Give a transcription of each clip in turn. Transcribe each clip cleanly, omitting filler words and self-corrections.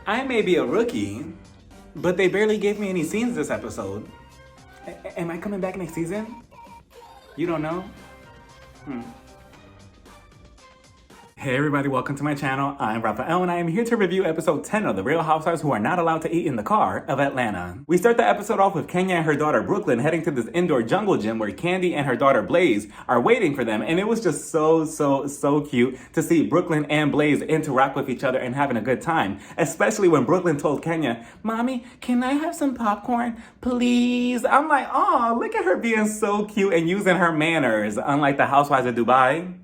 I may be a rookie, but they barely gave me any scenes this episode. Am I coming back next season? You don't know? Hey everybody, welcome to my channel. I'm Raphael and I am here to review episode 10 of The Real Housewives Who Are Not Allowed to Eat in the Car of Atlanta. We start the episode off with Kenya and her daughter Brooklyn heading to this indoor jungle gym where Candy and her daughter Blaze are waiting for them, and it was just so cute to see Brooklyn and Blaze interact with each other and having a good time, especially when Brooklyn told Kenya, "Mommy, can I have some popcorn, please?" I'm like, oh, look at her being so cute and using her manners, unlike the Housewives of Dubai.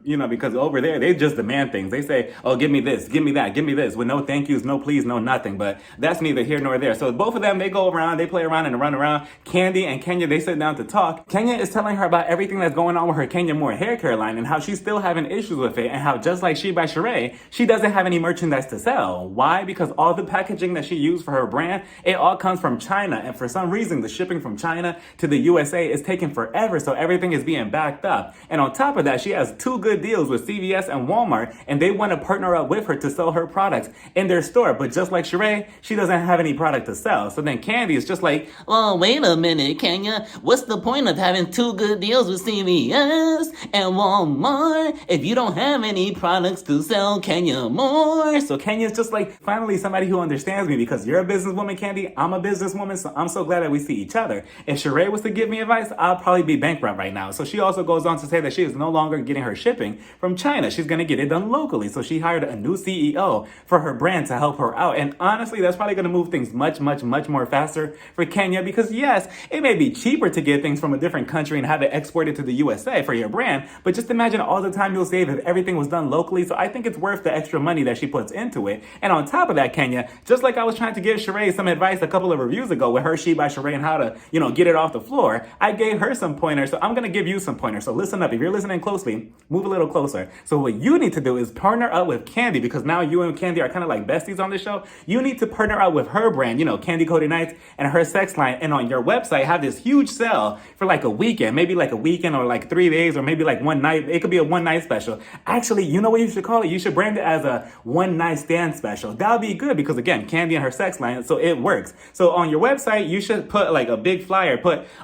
You know, because over there, they just demand things. They say, oh, give me this, give me that, give me this, with no thank yous, no please, no nothing. But that's neither here nor there. So both of them, they go around, they play around and run around. Candy and Kenya, they sit down to talk. Kenya is telling her about everything that's going on with her Kenya Moore hair care line and how she's still having issues with it, and how just like She by Sheree, she doesn't have any merchandise to sell. Why? Because all the packaging that she used for her brand, it all comes from China. And for some reason, the shipping from China to the USA is taking forever. So everything is being backed up. And on top of that, she has two good deals with CVS and Walmart, and they want to partner up with her to sell her products in their store. But just like Sheree, she doesn't have any product to sell. So then Candy is just like, oh, wait a minute, Kenya. What's the point of having two good deals with CVS and Walmart if you don't have any products to sell Kenya more? So Kenya's just like, finally somebody who understands me, because you're a businesswoman, Candy, I'm a businesswoman, so I'm so glad that we see each other. If Sheree was to give me advice, I'll probably be bankrupt right now. So she also goes on to say that she is no longer getting her shipping from China. She's going to get it done locally. So she hired a new CEO for her brand to help her out. And honestly, that's probably going to move things much more faster for Kenya, because yes, it may be cheaper to get things from a different country and have it exported to the USA for your brand, but just imagine all the time you'll save if everything was done locally. So I think it's worth the extra money that she puts into it. And on top of that, Kenya, just like I was trying to give Sheree some advice a couple of reviews ago with her She by Sheree and how to, get it off the floor, I gave her some pointers. So I'm going to give you some pointers. So listen up. If you're listening closely, move a little closer. So what you need to do is partner up with Candy, because now you and Candy are kind of like besties on the show. You need to partner up with her brand, Candy Cody Nights and her sex line. And on your website, have this huge sale for like a weekend, maybe like a weekend or like 3 days or maybe like one night. It could be a one night special. Actually, you know what you should call it? You should brand it as a one night stand special. That'll be good because again, Candy and her sex line, so it works. So on your website, you should put like a big flyer,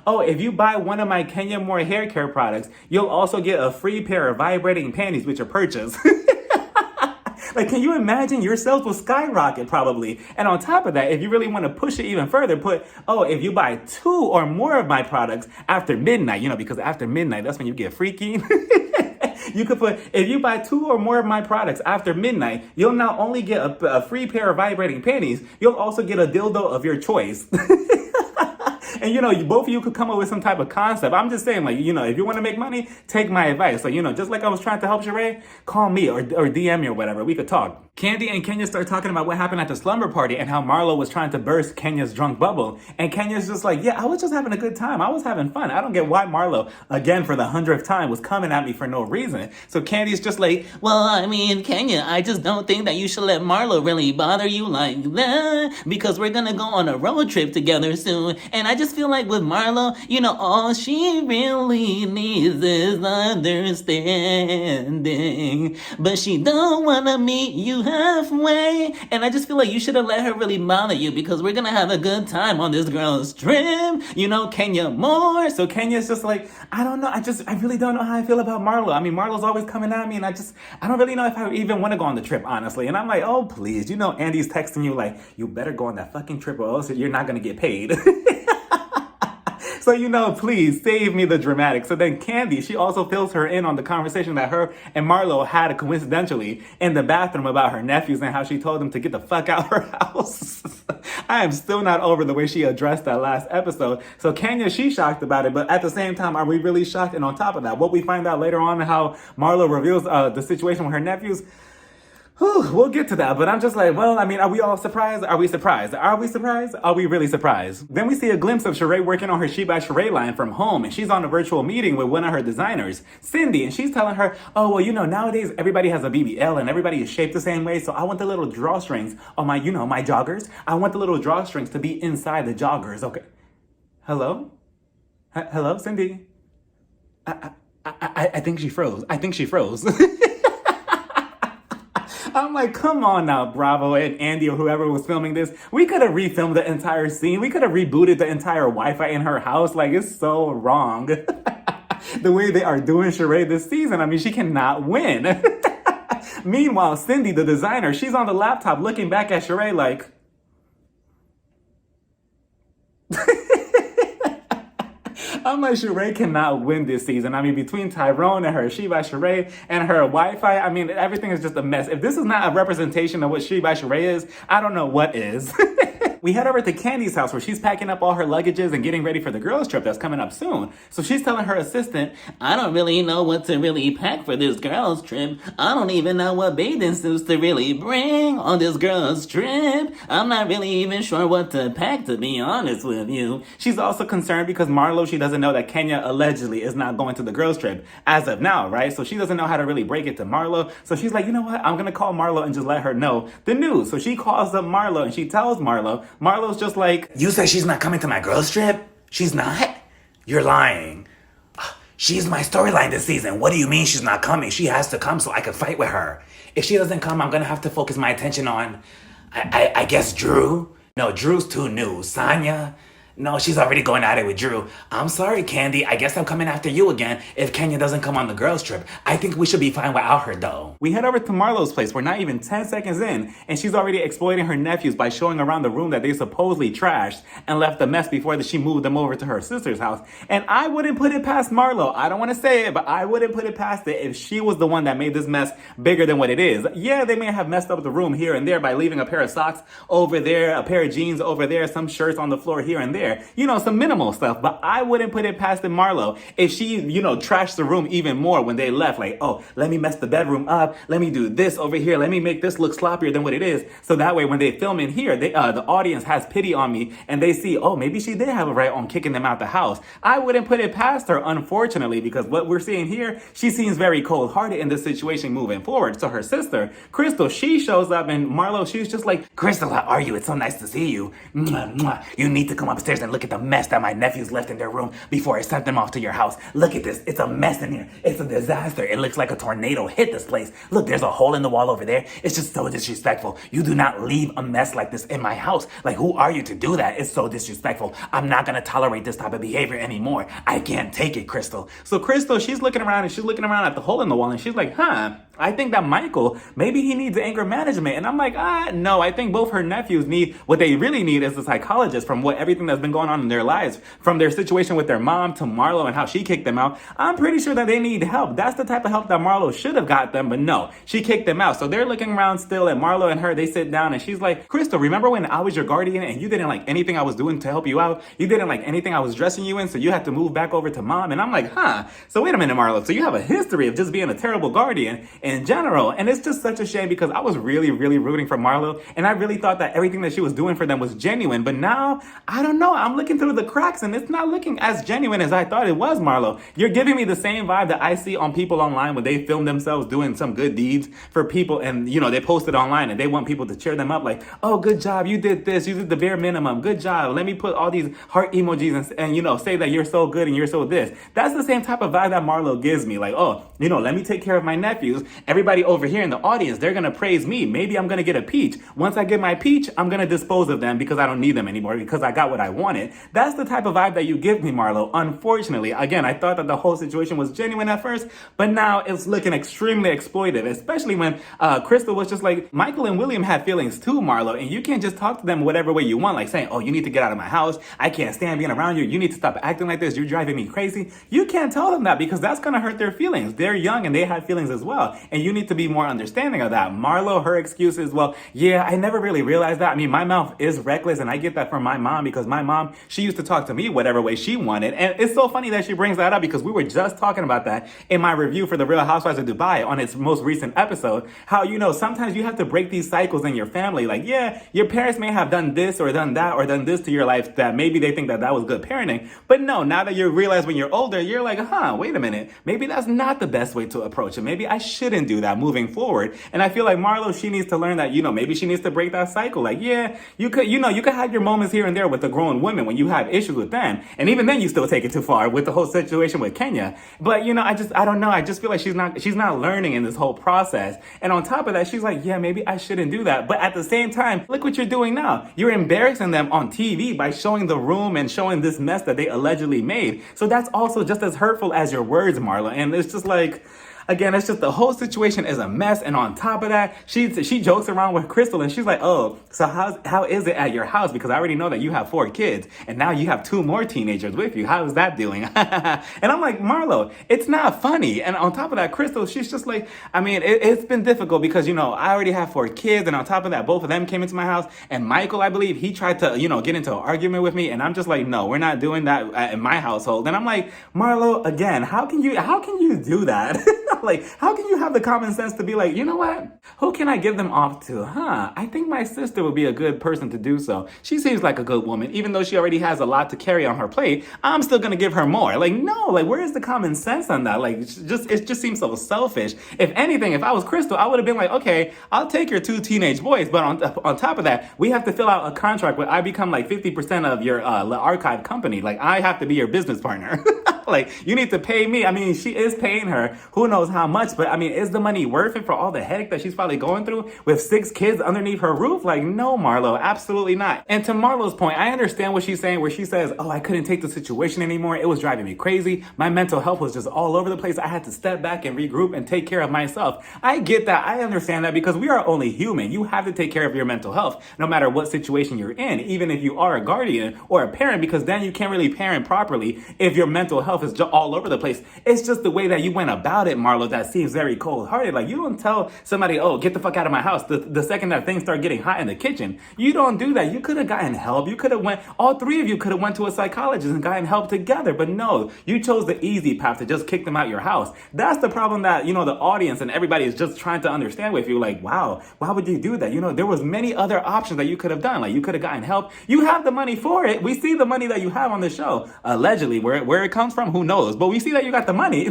oh, if you buy one of my Kenya Moore hair care products, you'll also get a free pair of vibrating panties with your purchase. Like, can you imagine? Your sales will skyrocket probably. And on top of that, if you really want to push it even further, oh, if you buy 2 or more of my products after midnight, because after midnight, that's when you get freaky. You could put, if you buy 2 or more of my products after midnight, you'll not only get a free pair of vibrating panties, you'll also get a dildo of your choice. And, both of you could come up with some type of concept. I'm just saying, like, if you want to make money, take my advice. So, just like I was trying to help Sheree, call me or DM me or whatever. We could talk. Candy and Kenya start talking about what happened at the slumber party and how Marlo was trying to burst Kenya's drunk bubble. And Kenya's just like, yeah, I was just having a good time. I was having fun. I don't get why Marlo, again, for the 100th time, was coming at me for no reason. So Candy's just like, well, I mean, Kenya, I just don't think that you should let Marlo really bother you like that, because we're going to go on a road trip together soon. And I just feel like with Marlo, all she really needs is understanding. But she don't want to meet you halfway. And I just feel like you should have let her really bother you, because we're going to have a good time on this girl's trip. Kenya Moore. So Kenya's just like, I don't know. I really don't know how I feel about Marlo. I mean, Marlo's always coming at me, and I don't really know if I even want to go on the trip, honestly. And I'm like, oh, please. Andy's texting you like, you better go on that fucking trip or else you're not going to get paid. So, please save me the dramatic. So then Candy, she also fills her in on the conversation that her and Marlo had coincidentally in the bathroom about her nephews and how she told them to get the fuck out of her house. I am still not over the way she addressed that last episode. So Kenya, she's shocked about it, but at the same time, are we really shocked? And on top of that, what we find out later on how Marlo reveals the situation with her nephews, we'll get to that, but I'm just like, well, I mean, are we all surprised? Are we surprised? Are we surprised? Are we really surprised? Then we see a glimpse of Sheree working on her She by Sheree line from home, and she's on a virtual meeting with one of her designers, Cindy, and she's telling her, oh, well, nowadays everybody has a BBL and everybody is shaped the same way, so I want the little drawstrings on my, my joggers. I want the little drawstrings to be inside the joggers. Okay. Hello? Hello, Cindy? I think she froze. I think she froze. I'm like, come on now, Bravo and Andy or whoever was filming this. We could have refilmed the entire scene. We could have rebooted the entire Wi-Fi in her house. Like, it's so wrong. The way they are doing Sheree this season, I mean, she cannot win. Meanwhile, Cindy, the designer, she's on the laptop looking back at Sheree like... I'm like, Sheree cannot win this season. I mean, between Tyrone and her She by Sheree and her Wi-Fi, I mean, everything is just a mess. If this is not a representation of what She by Sheree is, I don't know what is. We head over to Candy's house where she's packing up all her luggages and getting ready for the girls' trip that's coming up soon. So she's telling her assistant, I don't really know what to really pack for this girls' trip. I don't even know what bathing suits to really bring on this girls' trip. I'm not really even sure what to pack, to be honest with you. She's also concerned because Marlo, she doesn't know that Kenya allegedly is not going to the girls' trip as of now, right? So she doesn't know how to really break it to Marlo. So she's like, you know what? I'm going to call Marlo and just let her know the news. So she calls up Marlo and she tells Marlo. Marlo's just like, you say she's not coming to my girls' trip? She's not? You're lying. She's my storyline this season. What do you mean she's not coming? She has to come so I can fight with her. If she doesn't come, I'm going to have to focus my attention on, I guess, Drew. No, Drew's too new. Sanya? No, she's already going at it with Drew. I'm sorry, Candy. I guess I'm coming after you again if Kenya doesn't come on the girls' trip. I think we should be fine without her, though. We head over to Marlo's place. We're not even 10 seconds in, and she's already exploiting her nephews by showing around the room that they supposedly trashed and left a mess before she moved them over to her sister's house. And I wouldn't put it past Marlo. I don't want to say it, but I wouldn't put it past it if she was the one that made this mess bigger than what it is. Yeah, they may have messed up the room here and there by leaving a pair of socks over there, a pair of jeans over there, some shirts on the floor here and there. You know, some minimal stuff, but I wouldn't put it past Marlo if she, trashed the room even more when they left. Like, oh, let me mess the bedroom up. Let me do this over here. Let me make this look sloppier than what it is. So that way, when they film in here, the audience has pity on me and they see, oh, maybe she did have a right on kicking them out the house. I wouldn't put it past her, unfortunately, because what we're seeing here, she seems very cold-hearted in this situation moving forward. So her sister, Crystal, she shows up and Marlo, she's just like, Crystal, how are you? It's so nice to see you. Mwah, mwah. You need to come upstairs and look at the mess that my nephews left in their room before I sent them off to your house. Look at this. It's a mess in here. It's a disaster. It looks like a tornado hit this place. Look, there's a hole in the wall over there. It's just so disrespectful. You do not leave a mess like this in my house. Like, who are you to do that? It's so disrespectful. I'm not going to tolerate this type of behavior anymore. I can't take it, Crystal. So Crystal, she's looking around and she's looking around at the hole in the wall and she's like, I think that Michael, maybe he needs anger management. And I'm like, no, I think both her nephews need, what they really need is a psychologist from everything that's been going on in their lives, from their situation with their mom to Marlo and how she kicked them out. I'm pretty sure that they need help. That's the type of help that Marlo should have got them, but no, she kicked them out. So they're looking around still and Marlo and her, they sit down and she's like, Crystal, remember when I was your guardian and you didn't like anything I was doing to help you out? You didn't like anything I was dressing you in, so you had to move back over to mom. And I'm like, so wait a minute, Marlo. So you have a history of just being a terrible guardian in general. And it's just such a shame because I was really, really rooting for Marlo. And I really thought that everything that she was doing for them was genuine. But now, I don't know. I'm looking through the cracks and it's not looking as genuine as I thought it was, Marlo. You're giving me the same vibe that I see on people online when they film themselves doing some good deeds for people. And, they post it online and they want people to cheer them up like, oh, good job. You did this. You did the bare minimum. Good job. Let me put all these heart emojis and say that you're so good and you're so this. That's the same type of vibe that Marlo gives me. Like, oh, let me take care of my nephews. Everybody over here in the audience, they're going to praise me. Maybe I'm going to get a peach. Once I get my peach, I'm going to dispose of them because I don't need them anymore because I got what I wanted. That's the type of vibe that you give me, Marlo. Unfortunately, again, I thought that the whole situation was genuine at first, but now it's looking extremely exploitive, especially when Crystal was just like, Michael and William had feelings too, Marlo, and you can't just talk to them whatever way you want, like saying, oh, you need to get out of my house. I can't stand being around you. You need to stop acting like this. You're driving me crazy. You can't tell them that because that's going to hurt their feelings. They're young and they have feelings as well, and you need to be more understanding of that. Marlo, her excuse is, well, yeah, I never really realized that. I mean, my mouth is reckless, and I get that from my mom because my mom, she used to talk to me whatever way she wanted. And it's so funny that she brings that up because we were just talking about that in my review for The Real Housewives of Dubai on its most recent episode. How, sometimes you have to break these cycles in your family. Like, yeah, your parents may have done this or done that or done this to your life that maybe they think that that was good parenting. But no, now that you realize when you're older, you're like, wait a minute, maybe that's not the best way to approach it. Maybe I shouldn't do that moving forward. And I feel like Marlo, she needs to learn that, maybe she needs to break that cycle. Like, yeah, you could have your moments here and there with the grown women when you have issues with them. And even then you still take it too far with the whole situation with Kenya. But, I don't know. I just feel like she's not learning in this whole process. And on top of that, she's like, yeah, maybe I shouldn't do that. But at the same time, look what you're doing now. You're embarrassing them on TV by showing the room and showing this mess that they allegedly made. So that's also just as hurtful as your words, Marla. And it's just like, again, it's just the whole situation is a mess. And on top of that, she jokes around with Crystal and she's like, oh, so how is it at your house? Because I already know that you have 4 kids and now you have 2 more teenagers with you. How is that doing? And I'm like, Marlo, it's not funny. And on top of that, Crystal, she's just like, I mean, it's been difficult because, I already have 4 kids. And on top of that, both of them came into my house. And Michael, I believe, he tried to, get into an argument with me. And I'm just like, no, we're not doing that in my household. And I'm like, Marlo, again, how can you do that? Like, how can you have the common sense to be like, you know what? Who can I give them off to? I think my sister would be a good person to do so. She seems like a good woman. Even though she already has a lot to carry on her plate, I'm still going to give her more. Like, no, like, where is the common sense on that? Like, it just seems so selfish. If anything, if I was Crystal, I would have been like, okay, I'll take your 2 teenage boys. But on top of that, we have to fill out a contract where I become like 50% of your archive company. Like, I have to be your business partner. Like, you need to pay me. I mean, she is paying her who knows how much, but I mean, is the money worth it for all the headache that she's probably going through with 6 kids underneath her roof? Like, no, Marlo, absolutely not. And to Marlo's point, I understand what she's saying where she says, oh, I couldn't take the situation anymore. It was driving me crazy. My mental health was just all over the place. I had to step back and regroup and take care of myself. I get that. I understand that because we are only human. You have to take care of your mental health no matter what situation you're in, even if you are a guardian or a parent, because then you can't really parent properly if your mental health is just all over the place. It's just the way that you went about it, Marlo, that seems very cold-hearted. Like, you don't tell somebody, oh, get the fuck out of my house the second that things start getting hot in the kitchen. You don't do that. You could have gotten help. You could have all 3 of you could have went to a psychologist and gotten help together. But no, you chose the easy path to just kick them out your house. That's the problem that, the audience and everybody is just trying to understand with you. Like, wow, why would you do that? There was many other options that you could have done. Like, you could have gotten help. You have the money for it. We see the money that you have on the show. Allegedly, where it comes from, who knows? But we see that you got the money.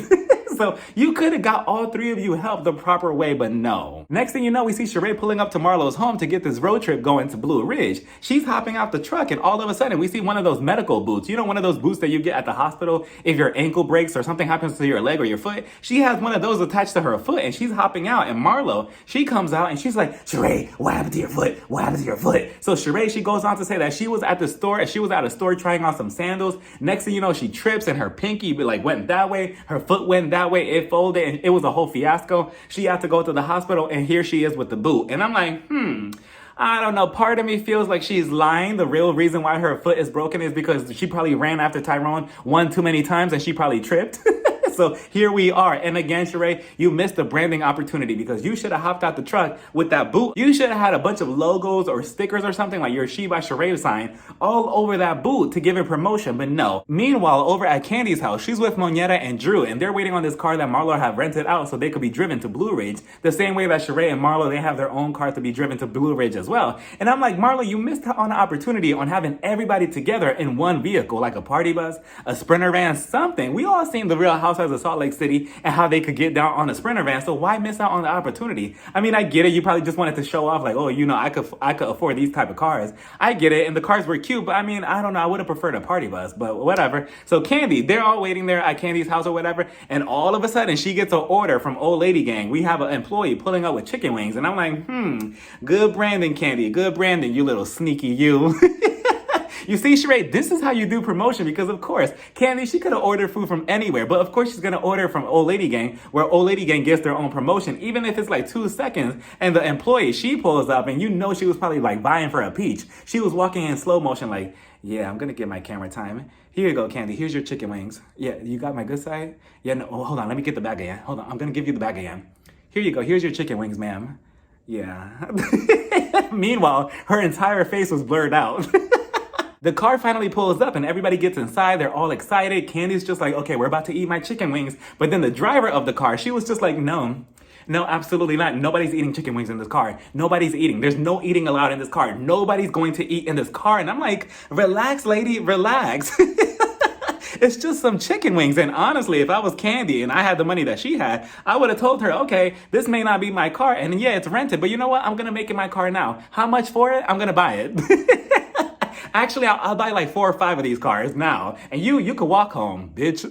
So you could have got all 3 of you help the proper way, but no. Next thing you know, we see Sheree pulling up to Marlo's home to get this road trip going to Blue Ridge. She's hopping out the truck and all of a sudden we see one of those medical boots. One of those boots that you get at the hospital if your ankle breaks or something happens to your leg or your foot. She has one of those attached to her foot and she's hopping out, and Marlo, she comes out and she's like, Sheree, what happened to your foot? What happened to your foot? So Sheree, she goes on to say that she was at a store trying on some sandals. Next thing you know, she trips and her pinky went that way, her foot went that way, it folded, and it was a whole fiasco. She had to go to the hospital, and here she is with the boot. And I'm like, I don't know. Part of me feels like she's lying. The real reason why her foot is broken is because she probably ran after Tyrone one too many times, and she probably tripped. So here we are. And again, Sheree, you missed the branding opportunity because you should have hopped out the truck with that boot. You should have had a bunch of logos or stickers or something like your She by Sheree sign all over that boot to give it promotion. But no. Meanwhile, over at Candy's house, she's with Moneta and Drew, and they're waiting on this car that Marlo have rented out so they could be driven to Blue Ridge. The same way that Sheree and Marlo, they have their own car to be driven to Blue Ridge as well. And I'm like, Marlo, you missed out on the opportunity on having everybody together in one vehicle, like a party bus, a Sprinter van, something. We all seen the Real Housewives of Salt Lake City and how they could get down on a Sprinter van. So why miss out on the opportunity? I mean, I get it. You probably just wanted to show off like, oh, I could afford these type of cars. I get it. And the cars were cute, but I mean, I don't know. I would have preferred a party bus, but whatever. So Candy, they're all waiting there at Candy's house or whatever. And all of a sudden she gets an order from Old Lady Gang. We have an employee pulling up with chicken wings. And I'm like, good branding, Candy. Good branding, you little sneaky you. You see, Sheree, this is how you do promotion because, of course, Candy, she could have ordered food from anywhere, but of course she's going to order from Old Lady Gang, where Old Lady Gang gets their own promotion, even if it's like 2 seconds, and the employee, she pulls up, and she was probably like vying for a peach. She was walking in slow motion like, yeah, I'm going to get my camera time. Here you go, Candy. Here's your chicken wings. Yeah, you got my good side? Yeah, no, hold on. Let me get the bag again. Hold on. I'm going to give you the bag again. Here you go. Here's your chicken wings, ma'am. Yeah. Meanwhile, her entire face was blurred out. The car finally pulls up and everybody gets inside. They're all excited. Candy's just like, okay, we're about to eat my chicken wings. But then the driver of the car, she was just like, no, absolutely not. Nobody's eating chicken wings in this car. Nobody's eating. There's no eating allowed in this car. Nobody's going to eat in this car. And I'm like, relax, lady, relax. It's just some chicken wings. And honestly, if I was Candy and I had the money that she had, I would have told her, okay, this may not be my car. And yeah, it's rented, but you know what? I'm going to make it my car now. How much for it? I'm going to buy it. Actually, I'll buy like 4 or 5 of these cars now. And you could walk home, bitch.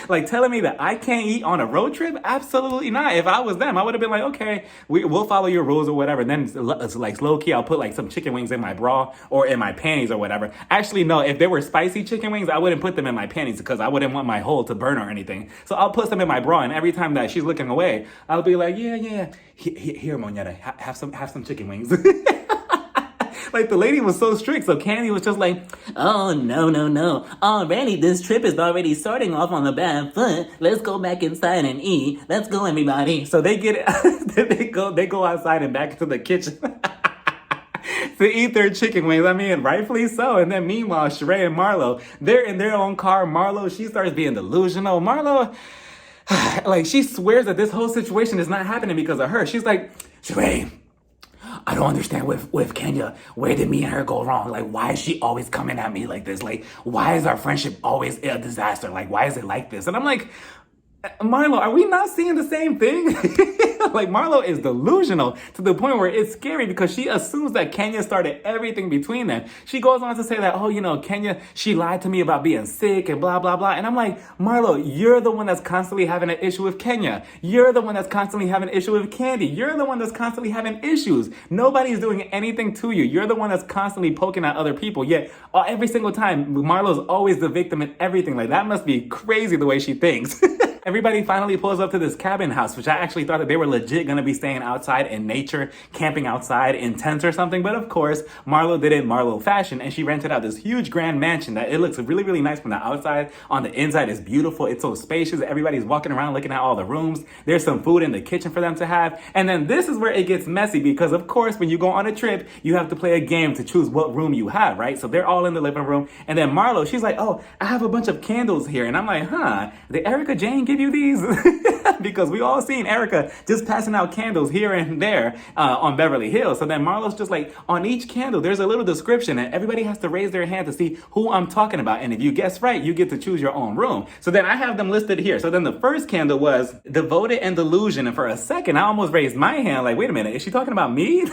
Like telling me that I can't eat on a road trip? Absolutely not. If I was them, I would have been like, okay, we'll follow your rules or whatever. And then it's like low key, I'll put like some chicken wings in my bra or in my panties or whatever. Actually, no, if they were spicy chicken wings, I wouldn't put them in my panties because I wouldn't want my hole to burn or anything. So I'll put them in my bra, and every time that she's looking away, I'll be like, yeah. Here, Moneta, have some chicken wings. Like the lady was so strict, so Candy was just like, Oh, no. Already, this trip is already starting off on the bad foot. Let's go back inside and eat. Let's go, everybody. so they get they go outside and back into the kitchen to eat their chicken wings. I mean, rightfully so. And then meanwhile, Sheree and Marlo, they're in their own car. Marlo, she starts being delusional. Marlo, like, she swears that this whole situation is not happening because of her. She's like, Sheree, I don't understand with Kenya. Where did me and her go wrong? Like, why is she always coming at me like this? Like, why is our friendship always a disaster? Like, why is it like this? And I'm like, Marlo, are we not seeing the same thing? Like, Marlo is delusional to the point where it's scary because she assumes that Kenya started everything between them. She goes on to say that, oh, Kenya, she lied to me about being sick and blah, blah, blah. And I'm like, Marlo, you're the one that's constantly having an issue with Kenya. You're the one that's constantly having an issue with Candy. You're the one that's constantly having issues. Nobody's doing anything to you. You're the one that's constantly poking at other people. Yet, every single time, Marlo's always the victim in everything. Like, that must be crazy the way she thinks. Everybody finally pulls up to this cabin house, which I actually thought that they were legit gonna be staying outside in nature, camping outside in tents or something. But of course, Marlo did it Marlo fashion, and she rented out this huge grand mansion that it looks really, really nice from the outside. On the inside, it's beautiful. It's so spacious. Everybody's walking around looking at all the rooms. There's some food in the kitchen for them to have. And then this is where it gets messy because, of course, when you go on a trip, you have to play a game to choose what room you have, right? So they're all in the living room. And then Marlo, she's like, oh, I have a bunch of candles here. And I'm like, did Erica Jane give you these? Because we all seen Erica just passing out candles here and there on Beverly Hills. So then Marlo's just like, on each candle, there's a little description and everybody has to raise their hand to see who I'm talking about. And if you guess right, you get to choose your own room. So then I have them listed here. So then the first candle was devoted and delusion. And for a second, I almost raised my hand like, wait a minute, is she talking about me?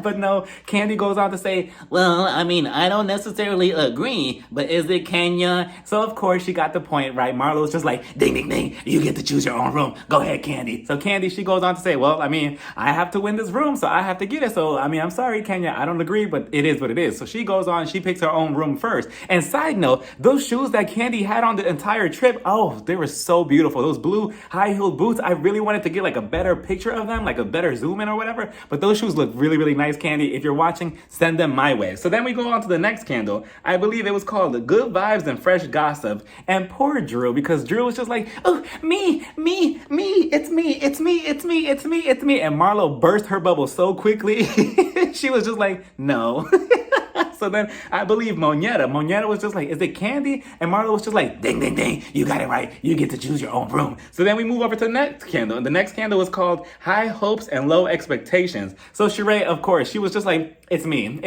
But no, Candy goes on to say, Well, I mean, I don't necessarily agree, but is it Kenya? so of course she got the point, right? Marlo's just like, ding, ding, ding, you get to choose your own room. Go ahead, Candy. So Candy, she goes on to say, well, I mean, I have to win this room, so I have to get it. So, I mean, I'm sorry, Kenya, I don't agree, but it is what it is. So she goes on, she picks her own room first. And side note, those shoes that Candy had on the entire trip, oh, they were so beautiful. Those blue high-heeled boots, I really wanted to get like a better picture of them, like a better zoom in or whatever. But those shoes look really, really nice, Candy. If you're watching, send them my way. So then we go on to the next candle. I believe it was called Good Vibes and Fresh Gossip. And poor Drew, because Drew was just like, oh, me, it's me. And Marlo burst her bubble so quickly. She was just like, no. So then I believe Moneta was just like, is it Candy? And Marlo was just like, ding, ding, ding. You got it right. You get to choose your own room. So then we move over to the next candle. And the next candle was called High Hopes and Low Expectations. So Sheree, of course, she was just like, it's me.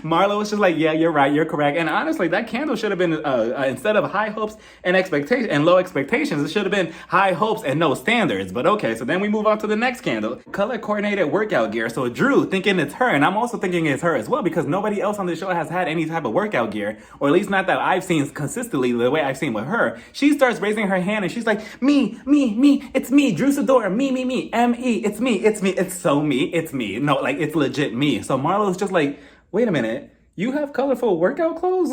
Marlo was just like, yeah, you're right, you're correct. And honestly, that candle should have been, instead of high hopes and expectations and low expectations, it should have been high hopes and no standards. But okay, so then we move on to the next candle. Color coordinated workout gear. So Drew thinking it's her, and I'm also thinking it's her as well, because nobody else on the show has had any type of workout gear, or at least not that I've seen consistently the way I've seen with her. She starts raising her hand and she's like, me, it's me, Drew Sidora, me, M-E, it's me, it's so me, it's me. No, like, it's legit me. So Marlo's just like, wait a minute, you have colorful workout clothes?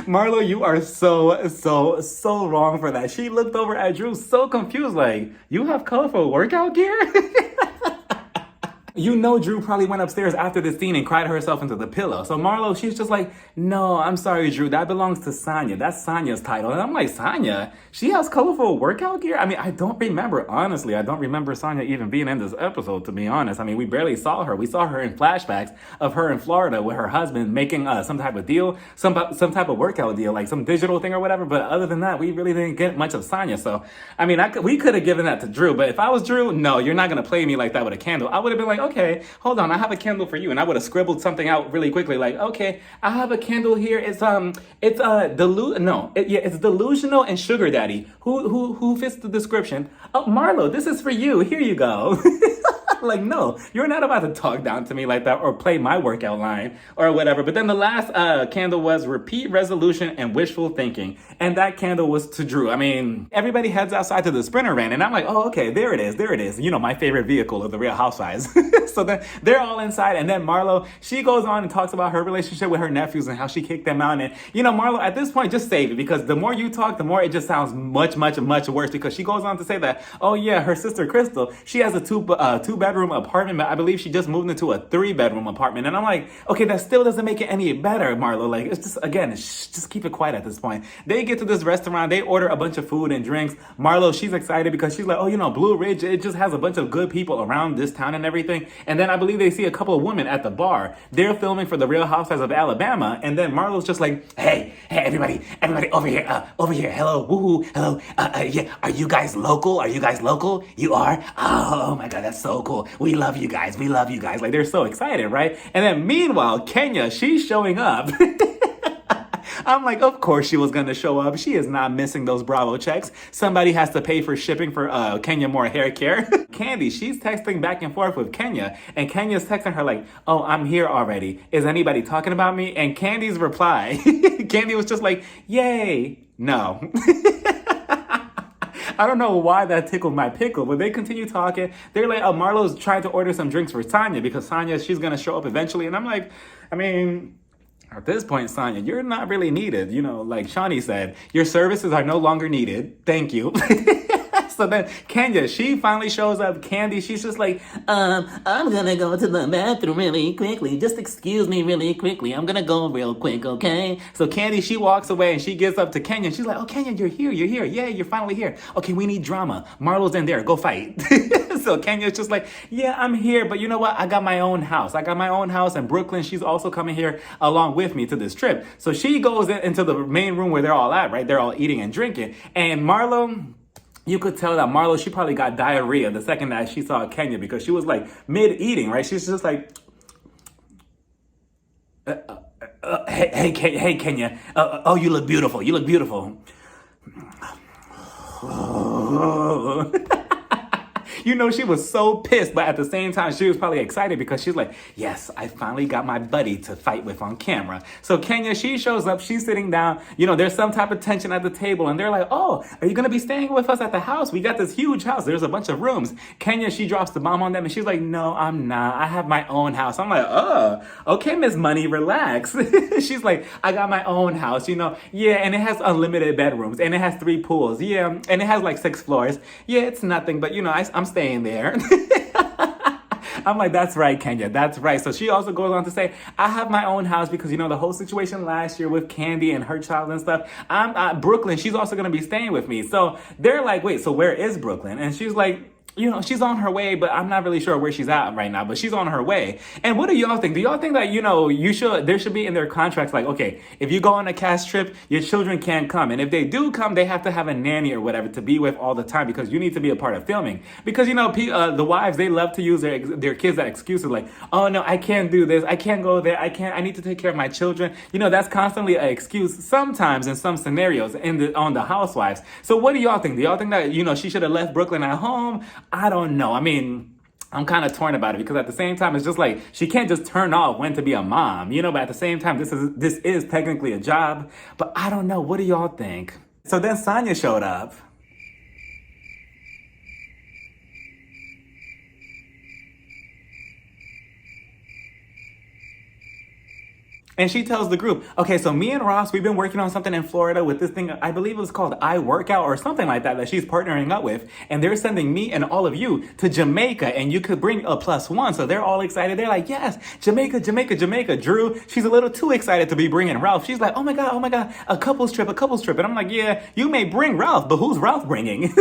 Marlo, you are so wrong for that. She looked over at Drew so confused, like, you have colorful workout gear? You know Drew probably went upstairs after this scene and cried herself into the pillow. So Marlo, she's just like, no, I'm sorry, Drew. That belongs to Sonya. That's Sonya's title. And I'm like, Sonya? She has colorful workout gear? I mean, I don't remember, honestly. I don't remember Sonya even being in this episode, to be honest. I mean, we barely saw her. We saw her in flashbacks of her in Florida with her husband making some type of deal, some type of workout deal, like some digital thing or whatever. But other than that, we really didn't get much of Sonya. So, I mean, we could have given that to Drew. But if I was Drew, no, you're not going to play me like that with a candle. I would have been like, okay, hold on, I have a candle for you. And I would have scribbled something out really quickly, like, okay, I have a candle here. It's it's delusional and sugar daddy. Who fits the description? Oh, Marlo, this is for you. Here you go. Like, no, you're not about to talk down to me like that or play my workout line or whatever. But then the last candle was repeat resolution and wishful thinking. And that candle was to Drew. I mean, everybody heads outside to the Sprinter van. And I'm like, oh, okay, there it is. There it is. You know, my favorite vehicle of the Real Housewives. So then they're all inside. And then Marlo, she goes on and talks about her relationship with her nephews and how she kicked them out. And, you know, Marlo, at this point, just save it, because the more you talk, the more it just sounds much, much, much worse, because she goes on to say that, oh, yeah, her sister Crystal, she has a two-bedroom apartment, but I believe she just moved into a 3-bedroom apartment. And I'm like, okay, that still doesn't make it any better, Marlo. Like, it's just, again, just keep it quiet at this point. They get to this restaurant, they order a bunch of food and drinks. Marlo, she's excited because she's like, oh, you know, Blue Ridge, it just has a bunch of good people around this town and everything. And then I believe they see a couple of women at the bar. They're filming for the Real Housewives of Alabama. And then Marlo's just like, hey, everybody, over here, hello, woohoo, hello, yeah, are you guys local? You are? Oh my God, that's so cool. We love you guys. Like, they're so excited, right? And then meanwhile, Kenya, she's showing up. I'm like, of course she was going to show up. She is not missing those Bravo checks. Somebody has to pay for shipping for Kenya more hair care. Candy, she's texting back and forth with Kenya. And Kenya's texting her like, oh, I'm here already. Is anybody talking about me? And Candy's reply, Candy was just like, yay, no. I don't know why that tickled my pickle, but they continue talking. They're like, oh, Marlo's trying to order some drinks for Sonya because Sonya, she's going to show up eventually. And I'm like, I mean, at this point, Sonya, you're not really needed. You know, like Shawnee said, your services are no longer needed. Thank you. So then Kenya, she finally shows up. Candy, she's just like, I'm gonna go to the bathroom really quickly. Just excuse me really quickly. I'm gonna go real quick, okay? So Candy, she walks away and she gets up to Kenya. She's like, oh, Kenya, you're here. Yeah, you're finally here. Okay, we need drama. Marlo's in there. Go fight. So Kenya's just like, yeah, I'm here. But you know what? I got my own house. And Brooklyn, she's also coming here along with me to this trip. So she goes into the main room where they're all at, right? They're all eating and drinking. And Marlo, you could tell that Marlo, she probably got diarrhea the second that she saw Kenya, because she was like mid-eating, right? She's just like, hey, Kenya. Oh, you look beautiful. You know, she was so pissed, but at the same time, she was probably excited because she's like, yes, I finally got my buddy to fight with on camera. So Kenya, she shows up, she's sitting down, you know, there's some type of tension at the table, and they're like, oh, are you going to be staying with us at the house? We got this huge house. There's a bunch of rooms. Kenya, she drops the bomb on them, and she's like, no, I'm not. I have my own house. I'm like, oh, okay, Miss Money, relax. She's like, I got my own house, you know. Yeah, and it has unlimited bedrooms, and it has 3 pools. Yeah, and it has like 6 floors. Yeah, it's nothing, but, you know, I'm staying there. I'm like, that's right, Kenya, that's right. So she also goes on to say, I have my own house because, you know, the whole situation last year with Candy and her child and stuff, Brooklyn, she's also going to be staying with me. So they're like, wait, so where is Brooklyn? And she's like, you know, she's on her way, but I'm not really sure where she's at right now, but she's on her way. And what do y'all think? Do y'all think that, you know, there should be in their contracts, like, okay, if you go on a cast trip, your children can't come. And if they do come, they have to have a nanny or whatever to be with all the time, because you need to be a part of filming. Because, you know, the wives, they love to use their kids as excuses, like, oh no, I can't do this. I can't go there. I need to take care of my children. You know, that's constantly an excuse sometimes in some scenarios on the Housewives. So what do y'all think? Do y'all think that, you know, she should have left Brooklyn at home? I don't know. I mean, I'm kind of torn about it, because at the same time, it's just like, she can't just turn off when to be a mom, you know, but at the same time, this is technically a job, but I don't know. What do y'all think? So then Sonya showed up. And she tells the group, okay, so me and Ross, we've been working on something in Florida with this thing, I believe it was called iWorkout or something like that she's partnering up with. And they're sending me and all of you to Jamaica, and you could bring a +1. So they're all excited. They're like, yes, Jamaica. Drew, she's a little too excited to be bringing Ralph. She's like, oh my God, a couples trip. And I'm like, yeah, you may bring Ralph, but who's Ralph bringing?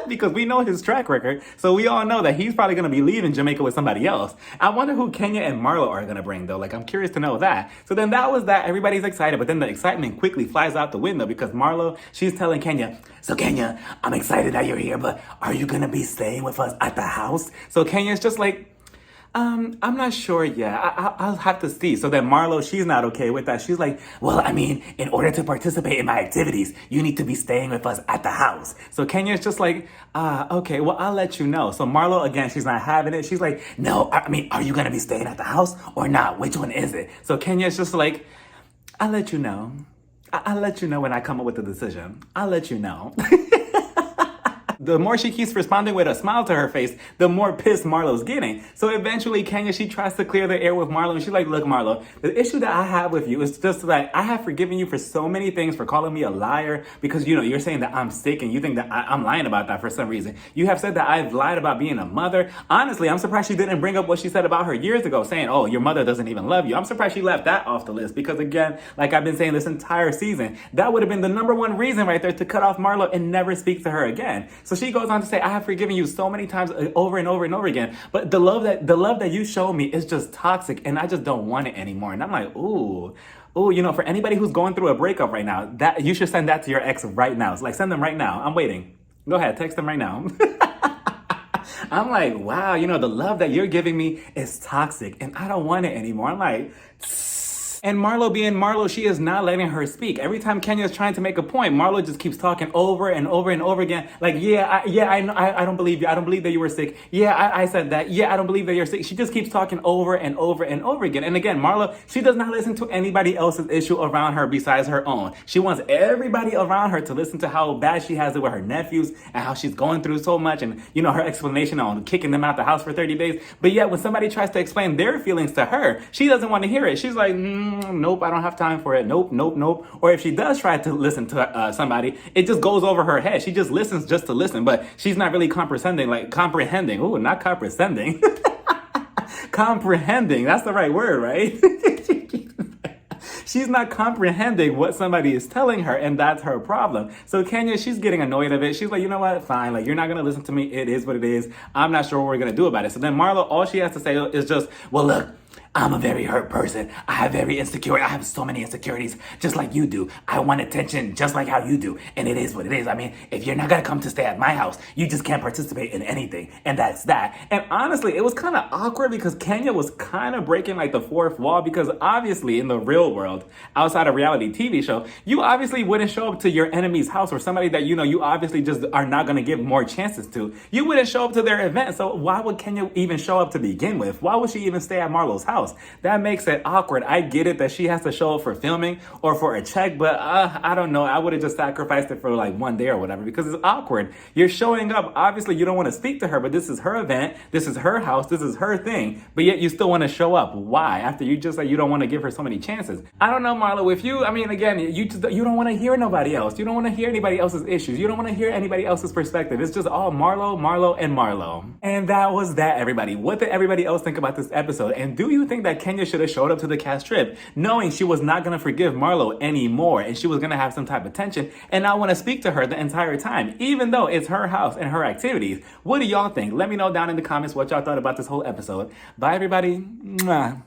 Because we know his track record. So we all know that he's probably going to be leaving Jamaica with somebody else. I wonder who Kenya and Marlo are going to bring, though. Like, I'm curious to know that. So then that was that. Everybody's excited. But then the excitement quickly flies out the window, because Marlo, she's telling Kenya, so Kenya, I'm excited that you're here, but are you going to be staying with us at the house? So Kenya's just like, I'm not sure yet. I'll have to see. So then Marlo, she's not okay with that. She's like, well, I mean, in order to participate in my activities, you need to be staying with us at the house. So Kenya's just like, okay, well, I'll let you know. So Marlo, again, she's not having it. She's like, no, I mean, are you going to be staying at the house or not? Which one is it? So Kenya's just like, I'll let you know. I'll let you know when I come up with a decision. I'll let you know. The more she keeps responding with a smile to her face, the more pissed Marlo's getting. So eventually, Kenya, she tries to clear the air with Marlo, and she's like, look, Marlo, the issue that I have with you is just like, I have forgiven you for so many things, for calling me a liar, because, you know, you're saying that I'm sick, and you think that I'm lying about that for some reason. You have said that I've lied about being a mother. Honestly, I'm surprised she didn't bring up what she said about her years ago, saying, oh, your mother doesn't even love you. I'm surprised she left that off the list, because again, like I've been saying this entire season, that would have been the number one reason right there to cut off Marlo and never speak to her again. So she goes on to say, I have forgiven you so many times over and over and over again, but the love that you show me is just toxic, and I just don't want it anymore. And I'm like, ooh, you know, for anybody who's going through a breakup right now, that you should send that to your ex right now. It's like, send them right now. I'm waiting. Go ahead, text them right now. I'm like, wow, you know, the love that you're giving me is toxic, and I don't want it anymore. I'm like, and Marlo being Marlo, she is not letting her speak. Every time Kenya is trying to make a point, Marlo just keeps talking over and over and over again. Like, I don't believe you. I don't believe that you were sick. Yeah, I said that. Yeah, I don't believe that you're sick. She just keeps talking over and over and over again. And again, Marlo, she does not listen to anybody else's issue around her besides her own. She wants everybody around her to listen to how bad she has it with her nephews and how she's going through so much, and, you know, her explanation on kicking them out the house for 30 days. But yet, when somebody tries to explain their feelings to her, she doesn't want to hear it. She's like, nope, I don't have time for it. Nope. Or if she does try to listen to somebody, it just goes over her head. She just listens just to listen, but she's not really comprehending. Ooh, not comprehending. Comprehending. That's the right word, right? She's not comprehending what somebody is telling her, and that's her problem. So Kenya, she's getting annoyed of it. She's like, you know what? Fine. Like, you're not going to listen to me. It is what it is. I'm not sure what we're going to do about it. So then Marlo, all she has to say is just, well, look, I'm a very hurt person. I have so many insecurities, just like you do. I want attention just like how you do. And it is what it is. I mean, if you're not going to come to stay at my house, you just can't participate in anything. And that's that. And honestly, it was kind of awkward because Kenya was kind of breaking like the fourth wall, because obviously in the real world, outside a reality TV show, you obviously wouldn't show up to your enemy's house or somebody that, you know, you obviously just are not going to give more chances to. You wouldn't show up to their event. So why would Kenya even show up to begin with? Why would she even stay at Marlo's house? That makes it awkward. I get it that she has to show up for filming or for a check, but I don't know. I would have just sacrificed it for like one day or whatever, because it's awkward. You're showing up. Obviously, you don't want to speak to her, but this is her event. This is her house. This is her thing. But yet you still want to show up. Why? After you just like, you don't want to give her so many chances. I don't know, Marlo. If you, I mean, again, you don't want to hear nobody else. You don't want to hear anybody else's issues. You don't want to hear anybody else's perspective. It's just all Marlo, and Marlo. And that was that, everybody. What did everybody else think about this episode? And do you think that Kenya should have showed up to the cast trip knowing she was not going to forgive Marlo anymore, and she was going to have some type of tension and not want to speak to her the entire time, even though it's her house and her activities? What do y'all think? Let me know down in the comments what y'all thought about this whole episode. Bye, everybody. Mwah.